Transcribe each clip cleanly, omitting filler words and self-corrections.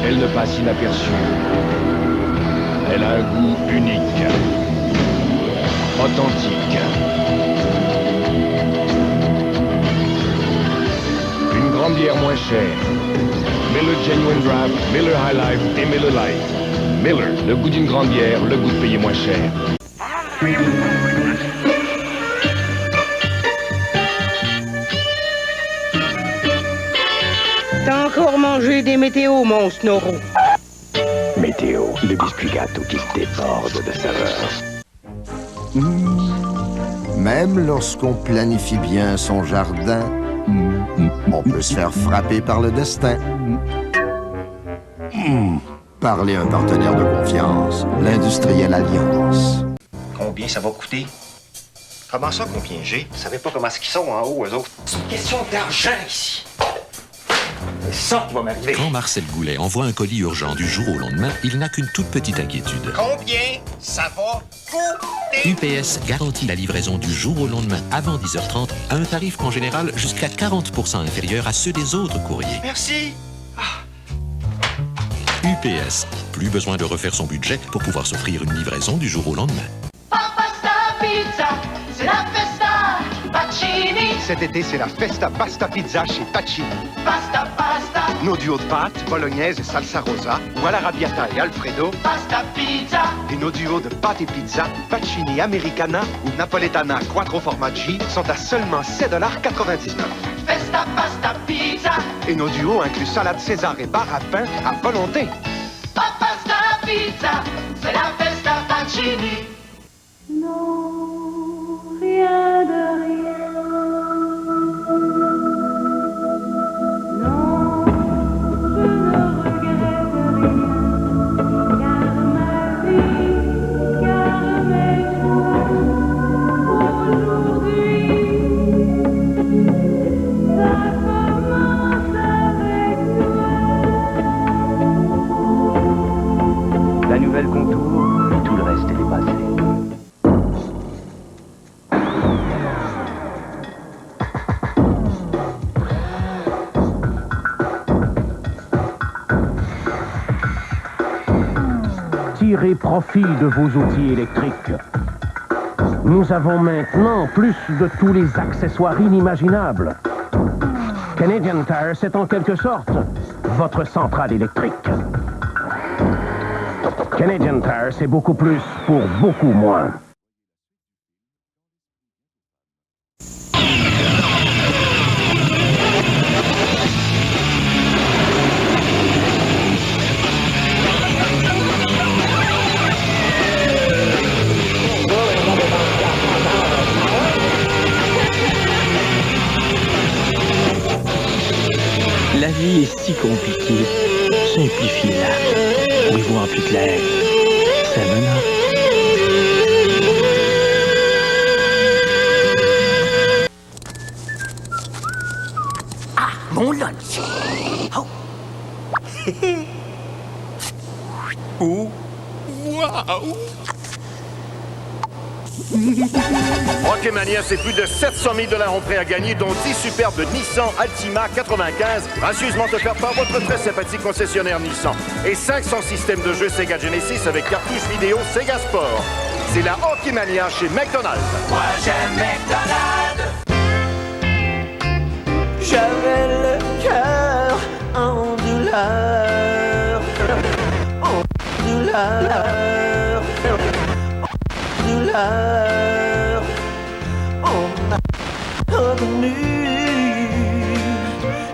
elle ne passe inaperçue. Elle a un goût unique, authentique. Une grande bière moins chère. Miller Genuine Draft, Miller High Life et Miller Light. Miller, le goût d'une grande bière, le goût de payer moins cher. T'as encore mangé des météos, mon Snorro? Météo, le biscuit gâteau qui déborde de saveur. Même lorsqu'on planifie bien son jardin, on peut se faire frapper par le destin. Parlez à un partenaire de confiance, l'Industrielle Alliance. Combien ça va coûter? Comment ça, combien j'ai? Vous savez pas comment ce qu'ils sont en haut, eux autres? C'est une question d'argent ici. C'est ça qui va m'arriver. Quand Marcel Goulet envoie un colis urgent du jour au lendemain, il n'a qu'une toute petite inquiétude. Combien ça va coûter? UPS garantit la livraison du jour au lendemain avant 10h30 à un tarif en général jusqu'à 40% inférieur à ceux des autres courriers. Merci. UPS, plus besoin de refaire son budget pour pouvoir s'offrir une livraison du jour au lendemain. Pasta Pizza, c'est la festa Pacini. Cet été, c'est la Festa Pasta Pizza chez Pacini. Pasta, pasta. Nos duos de pâtes, bolognaise et salsa rosa, ou à l'arrabbiata et alfredo. Pasta Pizza. Et nos duos de pâtes et pizza, Pacini Americana ou Napoletana Quattro Formaggi, sont à seulement 7,99 $. Festa Pasta Pizza. Et nos duos incluent salade César et bar à pain à volonté. Pasta Pizza, c'est la festa Pacini. Non, rien de rien. Non, je ne regrette rien. Car ma vie, car mes choix, aujourd'hui, ça commence avec toi. La nouvelle contour, tout le reste est dépassé. Tirez profit de vos outils électriques. Nous avons maintenant plus de tous les accessoires inimaginables. Canadian Tire, c'est en quelque sorte votre centrale électrique. Canadian Tire, c'est beaucoup plus pour beaucoup moins. La vie est si compliquée. Simplifiez-la. Pour y voir plus clair. C'est maintenant. Ah, mon lunch. Oh. Ouh. Wow. Rocketmania, c'est plus de 700 000 $ en prêt à gagner, dont 10 superbes Nissan Altima 95, gracieusement offerts par votre très sympathique concessionnaire Nissan. Et 500 systèmes de jeux Sega Genesis avec cartouches vidéo Sega Sport. C'est la Rocketmania chez McDonald's. Moi j'aime McDonald's. J'avais le cœur en douleur. En douleur. En douleur. On a revenu.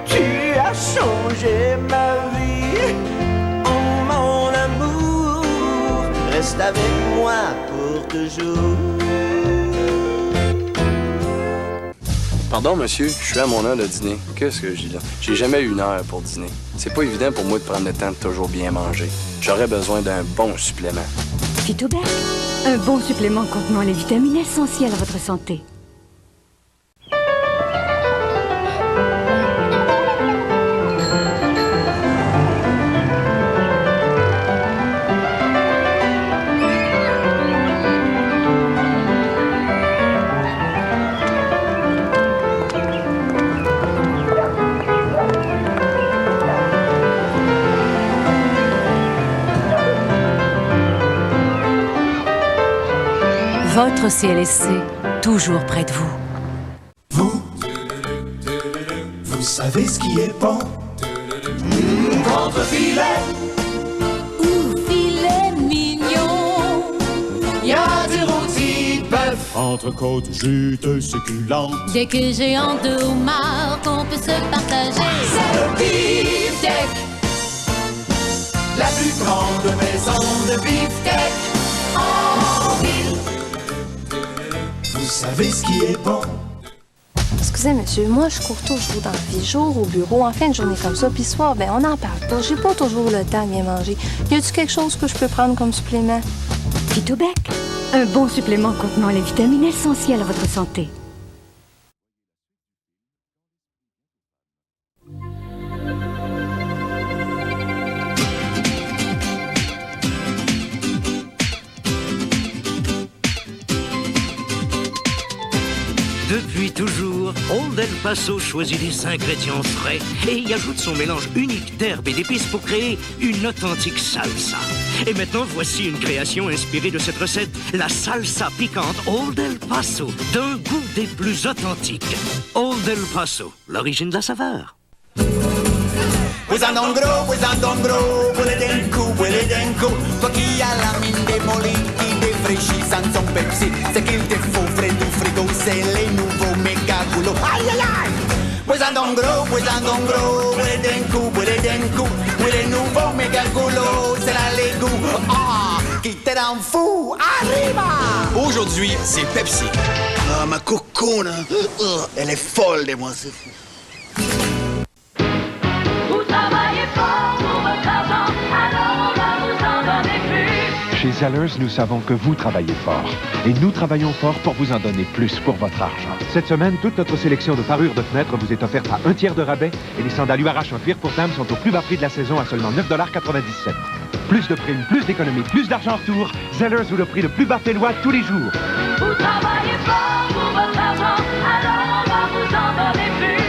Tu as changé ma vie. Oh mon amour, reste avec moi pour toujours. Pardon, monsieur, je suis à mon heure de dîner. Qu'est-ce que je dis là? J'ai jamais eu une heure pour dîner. C'est pas évident pour moi de prendre le temps de toujours bien manger. J'aurais besoin d'un bon supplément. Phytoberg, un bon supplément contenant les vitamines essentielles à votre santé. Votre CLSC, toujours près de vous. Vous savez ce qui est bon? Contre-filet Ou filet mignon. Y a du rôti de bœuf, Entrecôte juteuse succulente. Dès que j'ai en deux homard qu'on peut se partager. c'est le beefsteak, la plus grande maison de beefsteak en ville. Vous savez ce qui est bon? Excusez, monsieur, moi, je cours toujours dans la vie, jour au bureau, en fin de journée comme ça, puis soir, ben, on n'en parle pas. J'ai pas toujours le temps de bien manger. Y a-tu quelque chose que je peux prendre comme supplément? Phytobec, un bon supplément contenant les vitamines essentielles à votre santé. Depuis toujours, Old El Paso choisit des ingrédients frais et y ajoute son mélange unique d'herbes et d'épices pour créer une authentique salsa. Et maintenant, voici une création inspirée de cette recette, la salsa piquante Old El Paso, d'un goût des plus authentiques. Old El Paso, l'origine de la saveur. Huele denku, toi qui as la mine démolie, qui défraîchit sans son Pepsi, c'est qu'il te faut frais du frigo, c'est les nouveaux méga goulots. Aïe aïe aïe! Huele denku, huele nouveau méga goulot, c'est là les goûts, qui te rend fou, arriba! Aujourd'hui, c'est Pepsi. Ah, ma cocoune, elle est folle de moi, c'est fou. Vous travaillez fort pour votre argent, alors on va vous en donner plus. Chez Zellers, nous savons que vous travaillez fort. Et nous travaillons fort pour vous en donner plus pour votre argent. Cette semaine, toute notre sélection de parures de fenêtres vous est offerte à 1 tiers de rabais et les sandales URH en cuir pour dames sont au plus bas prix de la saison à seulement 9,97 $. Plus de primes, plus d'économies, plus d'argent en retour. Zellers vous le prix le plus bas félois tous les jours. Vous travaillez fort pour votre argent, alors on va vous en donner plus.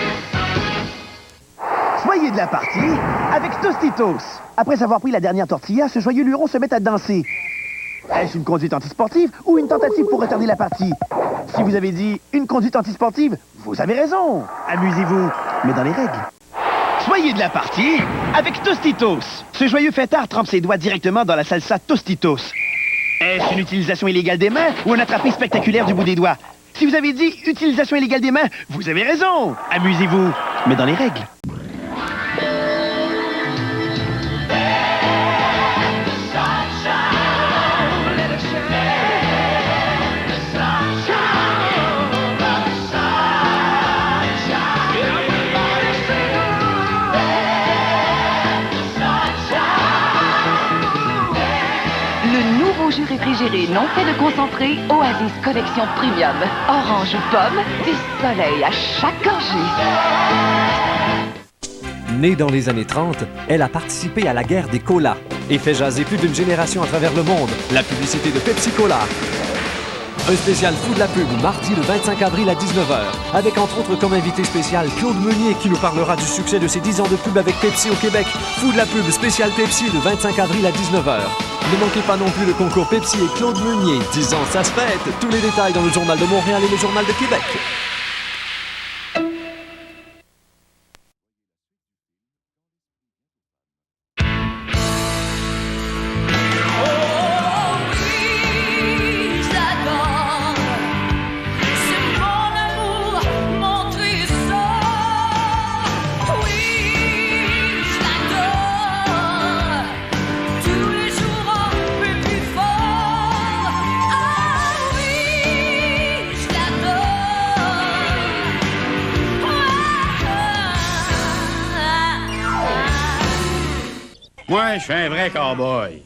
Soyez de la partie avec Tostitos. Après avoir pris la dernière tortilla, ce joyeux luron se met à danser. Est-ce une conduite antisportive ou une tentative pour retarder la partie? Si vous avez dit une conduite antisportive, vous avez raison. Amusez-vous, mais dans les règles. Soyez de la partie avec Tostitos. Ce joyeux fêtard trempe ses doigts directement dans la salsa Tostitos. Est-ce une utilisation illégale des mains ou un attrapé spectaculaire du bout des doigts? Si vous avez dit utilisation illégale des mains, vous avez raison. Amusez-vous, mais dans les règles. Jus réfrigéré non fait de concentré, Oasis Collection Premium. Orange ou pomme, du soleil à chaque gorgée. Née dans les années 30, elle a participé à la guerre des colas et fait jaser plus d'une génération à travers le monde. La publicité de Pepsi Cola. Un spécial Fou de la pub, mardi le 25 avril à 19h, avec entre autres comme invité spécial Claude Meunier qui nous parlera du succès de ses 10 ans de pub avec Pepsi au Québec. Fou de la pub, spécial Pepsi le 25 avril à 19h. Ne manquez pas non plus le concours Pepsi et Claude Meunier. 10 ans, ça se fête. Tous les détails dans le Journal de Montréal et le Journal de Québec. Moi, je suis un vrai cowboy.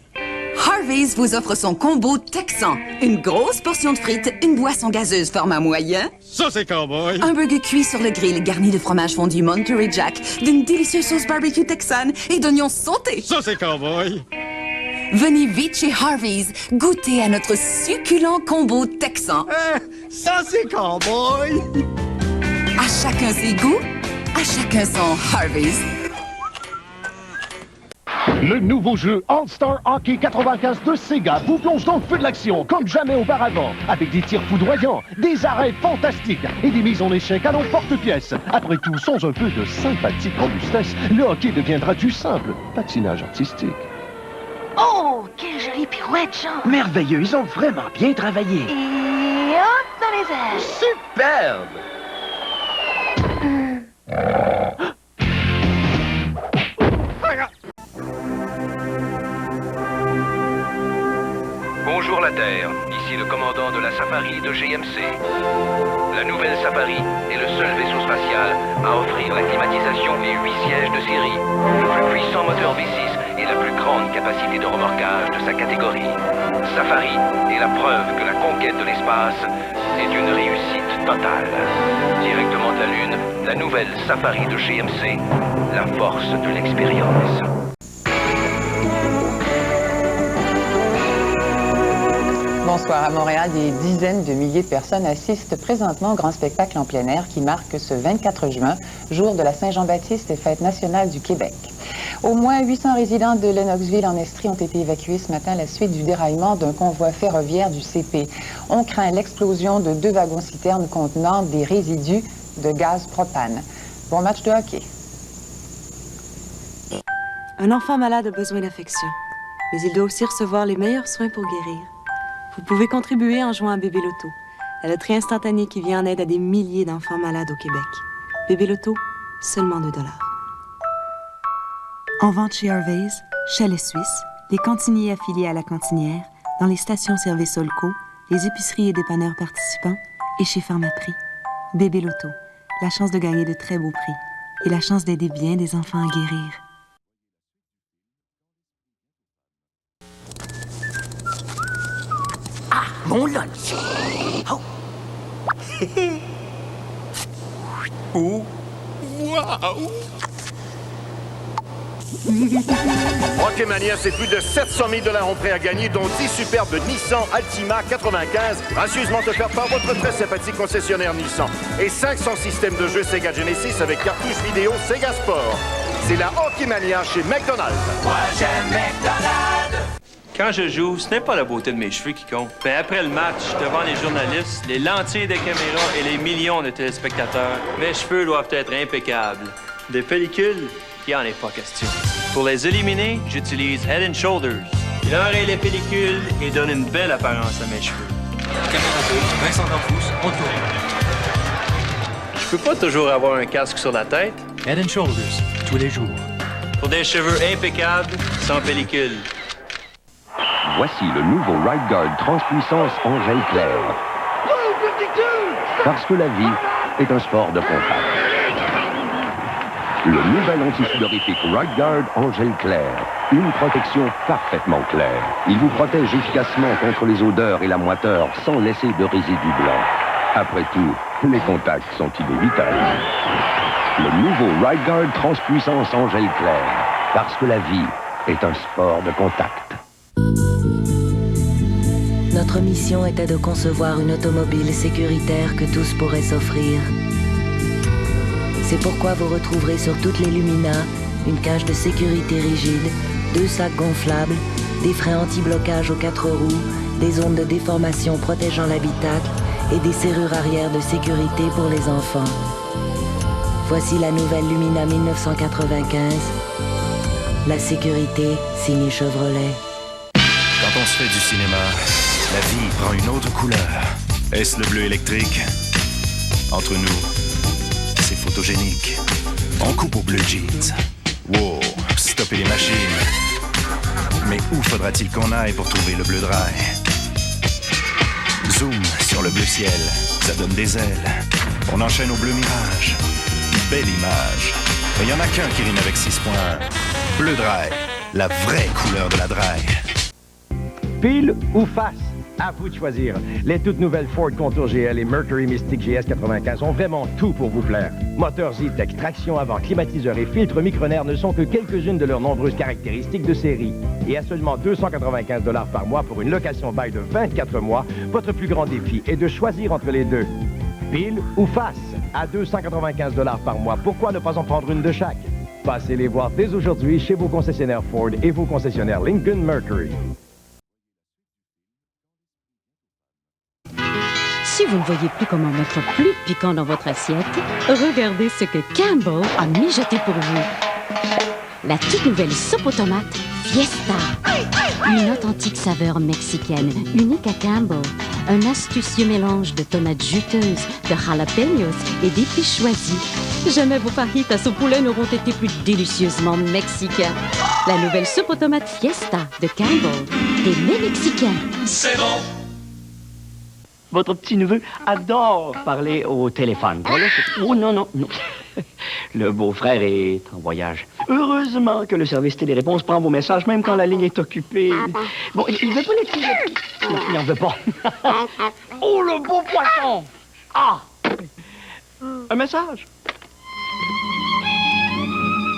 Harvey's vous offre son combo texan. Une grosse portion de frites, une boisson gazeuse format moyen. Ça, c'est cowboy. Un burger cuit sur le grill garni de fromage fondu Monterey Jack, d'une délicieuse sauce barbecue texane et d'oignons sautés. Ça, c'est cowboy. Venez vite chez Harvey's, goûter à notre succulent combo texan. Ça, c'est cowboy. À chacun ses goûts, à chacun son Harvey's. Le nouveau jeu All-Star Hockey 95 de Sega vous plonge dans le feu de l'action comme jamais auparavant, avec des tirs foudroyants, des arrêts fantastiques et des mises en échec à l'emporte-pièce. Après tout, sans un peu de sympathique robustesse, le hockey deviendra du simple patinage artistique. Oh, quelle jolie pirouette, Jean! Merveilleux, ils ont vraiment bien travaillé. Et hop dans les airs! Superbe! Bonjour la Terre, ici le commandant de la Safari de GMC. La nouvelle Safari est le seul vaisseau spatial à offrir la climatisation et 8 sièges de série, le plus puissant moteur V6 et la plus grande capacité de remorquage de sa catégorie. Safari est la preuve que la conquête de l'espace est une réussite totale. Directement de la Lune, la nouvelle Safari de GMC, la force de l'expérience. Bonsoir. À Montréal, des dizaines de milliers de personnes assistent présentement au grand spectacle en plein air qui marque ce 24 juin, jour de la Saint-Jean-Baptiste et fête nationale du Québec. Au moins 800 résidents de Lennoxville en Estrie ont été évacués ce matin à la suite du déraillement d'un convoi ferroviaire du CP. On craint l'explosion de 2 wagons-citernes contenant des résidus de gaz propane. Bon match de hockey. Un enfant malade a besoin d'affection, mais il doit aussi recevoir les meilleurs soins pour guérir. Vous pouvez contribuer en jouant à Bébé Loto, la loterie instantanée qui vient en aide à des milliers d'enfants malades au Québec. Bébé Loto, seulement 2 $. En vente chez Harvey's, Chalet Suisse, les cantiniers affiliés à la cantinière, dans les stations-service Olco, les épiceries et dépanneurs participants et chez Pharmaprix. Bébé Loto, la chance de gagner de très beaux prix et la chance d'aider bien des enfants à guérir. Mon lunch. Oh. Oh. Wow. Hockey-Mania, c'est plus de 700 000 $ en prêt à gagner, dont 10 superbes Nissan Altima 95, gracieusement offertes par votre très sympathique concessionnaire Nissan. Et 500 systèmes de jeux Sega Genesis avec cartouches vidéo Sega Sport. C'est la Hockey-Mania chez McDonald's. Moi, j'aime McDonald's. Quand je joue, ce n'est pas la beauté de mes cheveux qui compte. Mais après le match, devant les journalistes, les lentilles de caméra et les millions de téléspectateurs, mes cheveux doivent être impeccables. Des pellicules, il n'y en est pas question. Pour les éliminer, j'utilise Head & Shoulders. Il enraye les pellicules et donne une belle apparence à mes cheveux. Caméra 2, Vincent D'Anfous, on tourne. Je peux pas toujours avoir un casque sur la tête. Head & Shoulders, tous les jours. Pour des cheveux impeccables, sans pellicule. Voici le nouveau Right Guard Transpuissance Angèle Claire. Parce que la vie est un sport de contact. Le nouvel anti-sudorifique Right Guard Angèle Claire. Une protection parfaitement claire. Il vous protège efficacement contre les odeurs et la moiteur sans laisser de résidus blancs. Après tout, les contacts sont inévitables. Le nouveau Right Guard Transpuissance Angèle Claire. Parce que la vie est un sport de contact. Notre mission était de concevoir une automobile sécuritaire que tous pourraient s'offrir. C'est pourquoi vous retrouverez sur toutes les Lumina une cage de sécurité rigide, 2 sacs gonflables, des freins anti-blocage aux 4 roues, des zones de déformation protégeant l'habitacle et des serrures arrière de sécurité pour les enfants. Voici la nouvelle Lumina 1995. La sécurité signée Chevrolet. Quand on se fait du cinéma, la vie prend une autre couleur. Est-ce le bleu électrique? Entre nous, c'est photogénique. On coupe au bleu jeans. Wow, stopper les machines. Mais où faudra-t-il qu'on aille pour trouver le bleu dry? Zoom sur le bleu ciel, ça donne des ailes. On enchaîne au bleu mirage. Belle image. Il n'y en a qu'un qui rime avec 6 points. Bleu dry, la vraie couleur de la dry. Pile ou face? À vous de choisir. Les toutes nouvelles Ford Contour GL et Mercury Mystic GS 95 ont vraiment tout pour vous plaire. Moteur Z-Tech, traction avant, climatiseur et filtre micronaire ne sont que quelques-unes de leurs nombreuses caractéristiques de série. Et à seulement 295 $ par mois pour une location bail de 24 mois, votre plus grand défi est de choisir entre les deux. Pile ou face? À 295 $ par mois, pourquoi ne pas en prendre une de chaque? Passez les voir dès aujourd'hui chez vos concessionnaires Ford et vos concessionnaires Lincoln Mercury. Si vous ne voyez plus comment mettre plus piquant dans votre assiette, regardez ce que Campbell a mijoté pour vous. La toute nouvelle soupe aux tomates Fiesta. Une authentique saveur mexicaine, unique à Campbell. Un astucieux mélange de tomates juteuses, de jalapenos et d'épices choisies. Jamais vos fajitas au poulet n'auront été plus délicieusement mexicains. La nouvelle soupe aux tomates Fiesta de Campbell. Des mets mexicains. C'est bon! Votre petit-neveu adore parler au téléphone. Voilà, oh non, non, non. Le beau-frère est en voyage. Heureusement que le service téléréponse prend vos messages même quand la ligne est occupée. Bon, il veut pas les tirer. Il n'en veut pas. Oh, le beau poisson! Ah! Un message.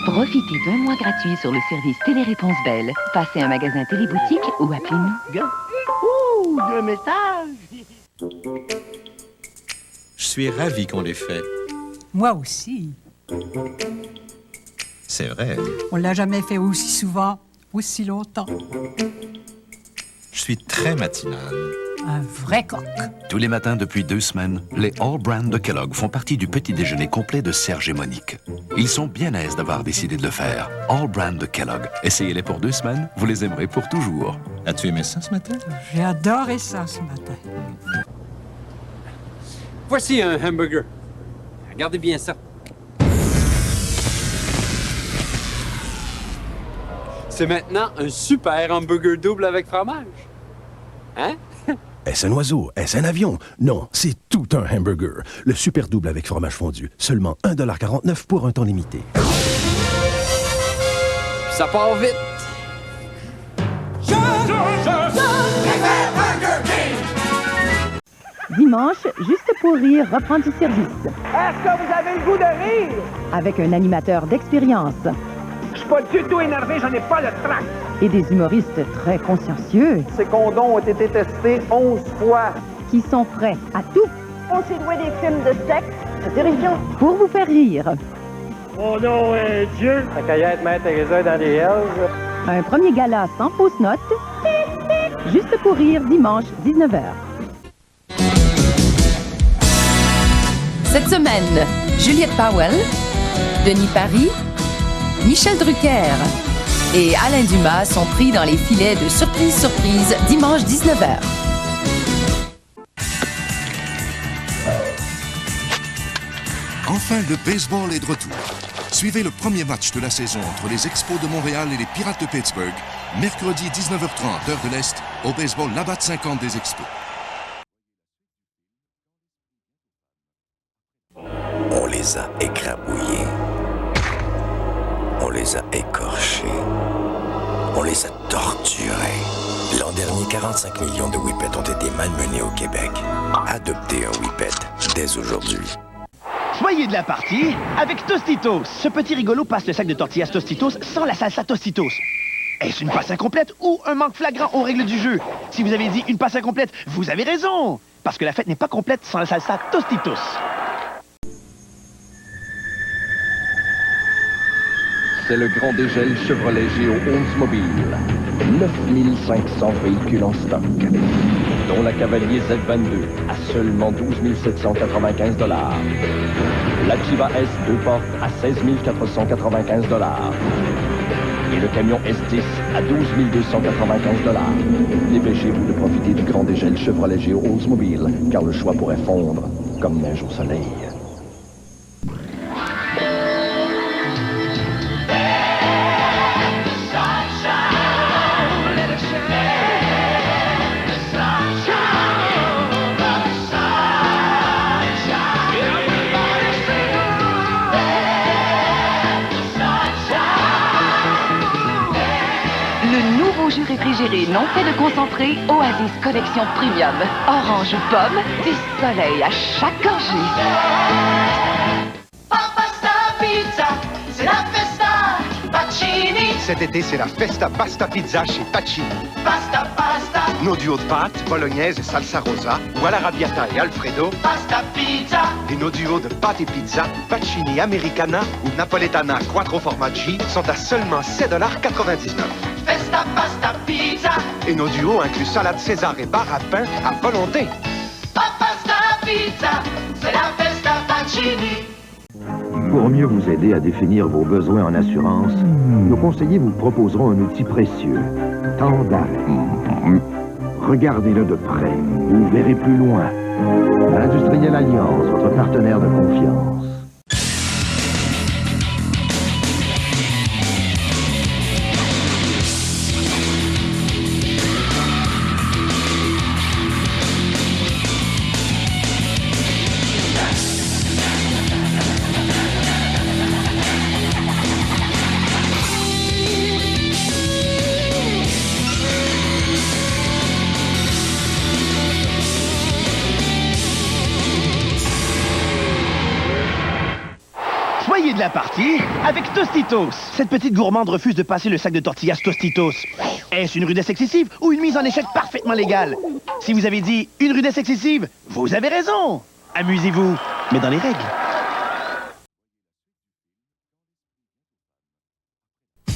Profitez d'un mois gratuit sur le service Téléréponse Belle. Passez un magasin Téléboutique ou appelez-nous. Ouh, un message! Je suis ravi qu'on l'ait fait. Moi aussi. C'est vrai. On l'a jamais fait aussi souvent, aussi longtemps. Je suis très matinal. Un vrai coq. Tous les matins depuis 2 semaines, les All Brand de Kellogg font partie du petit déjeuner complet de Serge et Monique. Ils sont bien aises d'avoir décidé de le faire. All Brand de Kellogg. Essayez-les pour 2 semaines, vous les aimerez pour toujours. As-tu aimé ça ce matin? J'ai adoré ça ce matin. Voici un hamburger. Regardez bien ça. C'est maintenant un super hamburger double avec fromage. Hein? Est-ce un oiseau? Est-ce un avion? Non, c'est tout un hamburger. Le super double avec fromage fondu. Seulement 1,49$ pour un temps limité. Ça part vite. Dimanche, Juste pour rire reprend du service. Est-ce que vous avez le goût de rire? Avec un animateur d'expérience. Je suis pas du tout énervé, j'en ai pas le trac. Et des humoristes très consciencieux. Ces condoms ont été testés 11 fois. Qui sont prêts à tout. On s'est loué des films de sexe. C'est terrifiant. Pour vous faire rire. Mon nom est Dieu. La cueillette Mère Teresa dans les Hells. Un premier gala sans fausse note. Juste pour rire, dimanche, 19h. Cette semaine, Juliette Powell, Denis Paris, Michel Drucker et Alain Dumas sont pris dans les filets de Surprise Surprise dimanche 19h. Enfin, le baseball est de retour. Suivez le premier match de la saison entre les Expos de Montréal et les Pirates de Pittsburgh, mercredi 19h30, heure de l'Est, au baseball Labatt 50 des Expos. On les a écrabouillés. On les a écorchés. On les a torturés. L'an dernier, 45 millions de whippets ont été malmenés au Québec. Adoptez un whippet dès aujourd'hui. Soyez de la partie avec Tostitos. Ce petit rigolo passe le sac de tortillas Tostitos sans la salsa Tostitos. Est-ce une passe incomplète ou un manque flagrant aux règles du jeu? Si vous avez dit une passe incomplète, vous avez raison. Parce que la fête n'est pas complète sans la salsa Tostitos. C'est le grand dégel Chevrolet Géo Oldsmobile. 9500 véhicules en stock, dont la Cavalier Z22 à seulement 12 795 $. La Chiva S 2 portes à 16 495 $. Et le camion S10 à 12 295 $. Dépêchez-vous de profiter du grand dégel Chevrolet Géo Oldsmobile, car le choix pourrait fondre comme neige au soleil. Jus réfrigéré non fait de concentré, Oasis Collection Premium. Orange ou pomme, du soleil à chaque gorgée. Pasta Pizza, c'est la festa Pacini. Cet été, c'est la Festa Pasta Pizza chez Pacini. Pasta, pasta, Nos duos de pâtes, bolognaise et salsa rosa, ou à l'arrabbiata et alfredo. Pasta pizza. Et nos duos de pâtes et pizza, pacini americana ou napoletana quattro formaggi sont à seulement 7,99 $. Festa pasta pizza. Et nos duos incluent salade César et bar à pain à volonté. Pasta pizza, c'est la festa pacini. Pour mieux vous aider à définir vos besoins en assurance, nos conseillers vous proposeront un outil précieux, temps d'arrêt. Regardez-le de près, vous verrez plus loin. Industriel Alliance, votre partenaire de confiance. Soyez de la partie avec Tostitos. Cette petite gourmande refuse de passer le sac de tortillas Tostitos. Est-ce une rudesse excessive ou une mise en échec parfaitement légale? Si vous avez dit une rudesse excessive, vous avez raison. Amusez-vous, mais dans les règles.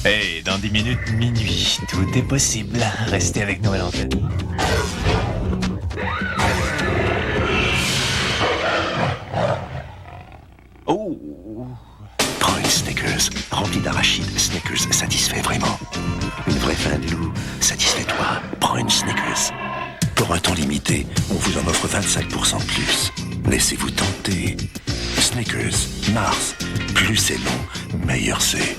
Hey, dans 10 minutes, minuit, tout est possible. Restez avec nous à l'antenne. Oh! Prends une Snickers remplie d'arachides. Snickers satisfait vraiment. Une vraie faim de loup, satisfait-toi. Prends une Snickers. Pour un temps limité, on vous en offre 25% de plus. Laissez-vous tenter. Snickers, Mars. Plus c'est long, meilleur c'est.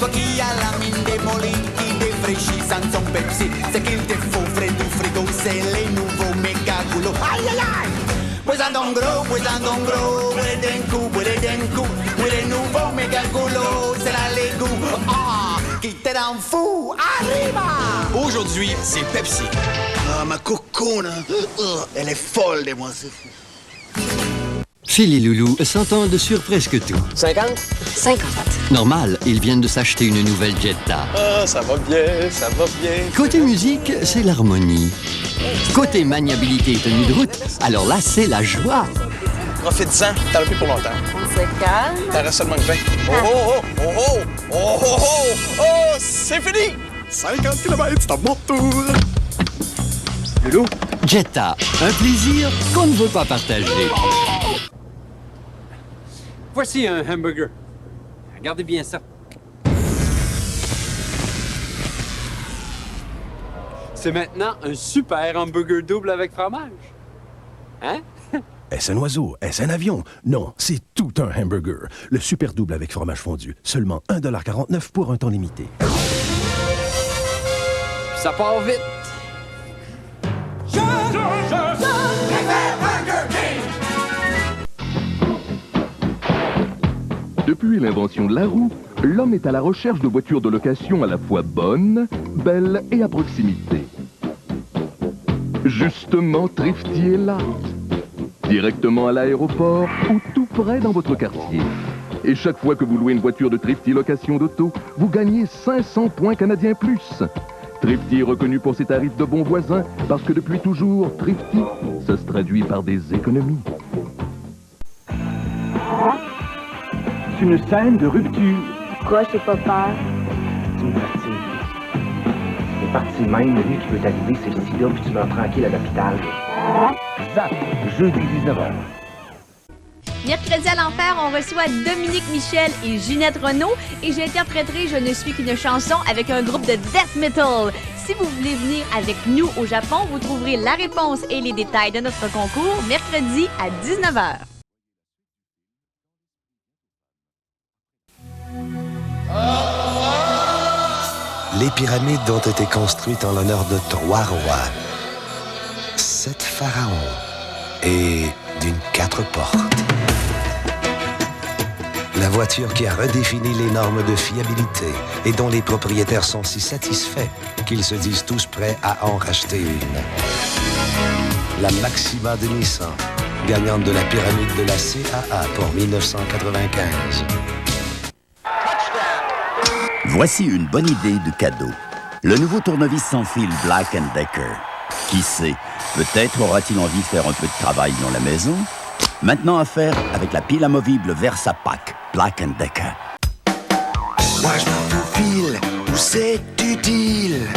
Toi qui as la mine démolie, qui défraîchit sans son Pepsi. C'est qu'il te faut frais du frigo, c'est les nouveaux méga goulots. Aïe aïe aïe! Puesandongro, les nouveaux méga goulots, c'est la l'égout. Ah, qui te rend fou, arriba! Aujourd'hui, c'est Pepsi. Ah, ma cocoune, elle est folle de moi, c'est fou. Chez les loulous, s'entendent sur presque tout. 50? 50. Normal, ils viennent de s'acheter une nouvelle Jetta. Ah, ça va bien, ça va bien. Côté musique, c'est l'harmonie. Côté maniabilité et tenue de route, alors là, c'est la joie. Profite-en, t'en as plus pour longtemps. On se calme. T'en restes seulement que 20. Oh, oh, oh, oh, oh, oh, oh, oh, oh, c'est fini! 50 km, c'est à mon tour. Loulou? Jetta, un plaisir qu'on ne veut pas partager. Voici un hamburger. Regardez bien ça. C'est maintenant un super hamburger double avec fromage. Hein? Est-ce un oiseau? Est-ce un avion? Non, c'est tout un hamburger. Le super double avec fromage fondu. Seulement 1,49 $ pour un temps limité. Ça part vite. Depuis l'invention de la roue, l'homme est à la recherche de voitures de location à la fois bonnes, belles et à proximité. Justement, Thrifty est là. Directement à l'aéroport ou tout près dans votre quartier. Et chaque fois que vous louez une voiture de Thrifty Location d'Auto, vous gagnez 500 points canadiens plus. Thrifty est reconnu pour ses tarifs de bons voisins parce que depuis toujours, Thrifty, ça se traduit par des économies. C'est une scène de rupture. Pourquoi j'ai pas peur? Tu me fatigues. Et partie même, le mieux qui peut t'arriver, c'est le sida, puis tu meurs tranquille à l'hôpital. Zap, jeudi 19h. Mercredi à l'enfer, on reçoit Dominique Michel et Ginette Renault et j'interpréterai Je ne suis qu'une chanson avec un groupe de death metal. Si vous voulez venir avec nous au Japon, vous trouverez la réponse et les détails de notre concours mercredi à 19h. Les pyramides ont été construites en l'honneur de 3 rois, 7 pharaons et d'une 4 portes. La voiture qui a redéfini les normes de fiabilité et dont les propriétaires sont si satisfaits qu'ils se disent tous prêts à en racheter une. La Maxima de Nissan, gagnante de la pyramide de la CAA pour 1995. Voici une bonne idée de cadeau. Le nouveau tournevis sans fil Black & Decker. Qui sait, peut-être aura-t-il envie de faire un peu de travail dans la maison. Maintenant à faire avec la pile amovible Versapack Black & Decker. Moi je me faufile où c'est utile.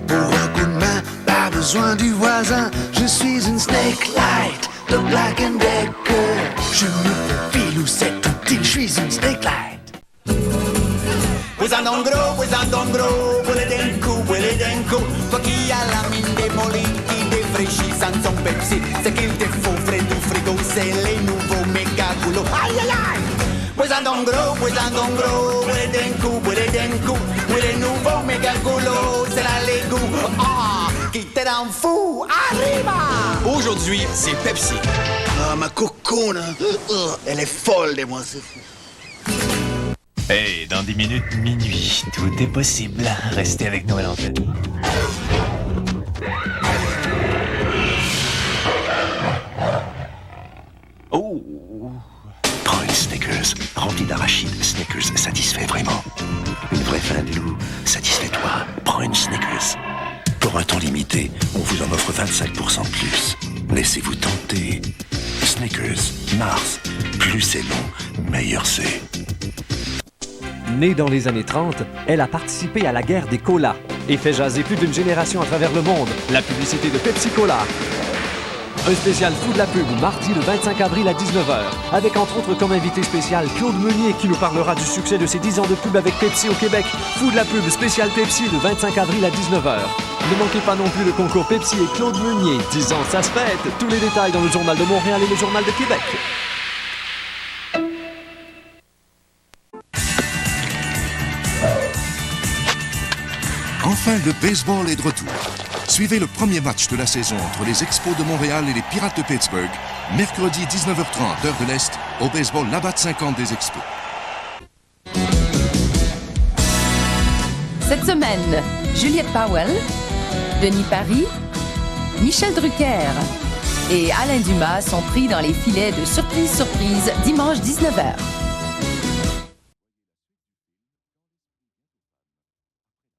Pour un coup de main, pas besoin du voisin. Je suis une Snake Light de Black & Decker. Je me faufile où c'est utile. Je suis une Snake Light. Puisando un gros, huele denco. Toi qui as la mine démolie, qui défraîchit sans son Pepsi. C'est qu'il te faut frais du frigo, c'est les nouveaux méga goulots. Aïe aïe aïe! Puisando un gros, huele denco. Huele nouveau méga goulots, c'est la l'égout. Ah, qui te rend fou, arriba! Aujourd'hui, c'est Pepsi. Ah, ma cocoune, elle est folle de moi, c'est fou. Hey, dans 10 minutes, minuit, tout est possible. Restez avec nous à l'antenne. Oh! Prends une Snickers, remplie d'arachides. Snickers satisfait vraiment. Une vraie faim de loup, satisfait-toi. Prends une Snickers. Pour un temps limité, on vous en offre 25% de plus. Laissez-vous tenter. Snickers, Mars. Plus c'est long, meilleur c'est. Née dans les années 30, elle a participé à la guerre des colas et fait jaser plus d'une génération à travers le monde. La publicité de Pepsi Cola. Un spécial Fou de la pub, mardi le 25 avril à 19h, avec entre autres comme invité spécial Claude Meunier qui nous parlera du succès de ses 10 ans de pub avec Pepsi au Québec. Fou de la pub, spécial Pepsi le 25 avril à 19h. Ne manquez pas non plus le concours Pepsi et Claude Meunier. 10 ans, ça se fête. Tous les détails dans le Journal de Montréal et le Journal de Québec. Enfin, le baseball est de retour. Suivez le premier match de la saison entre les Expos de Montréal et les Pirates de Pittsburgh, mercredi 19h30, heure de l'Est, au baseball Labatt 50 des Expos. Cette semaine, Juliette Powell, Denis Paris, Michel Drucker et Alain Dumas sont pris dans les filets de Surprise Surprise dimanche 19h.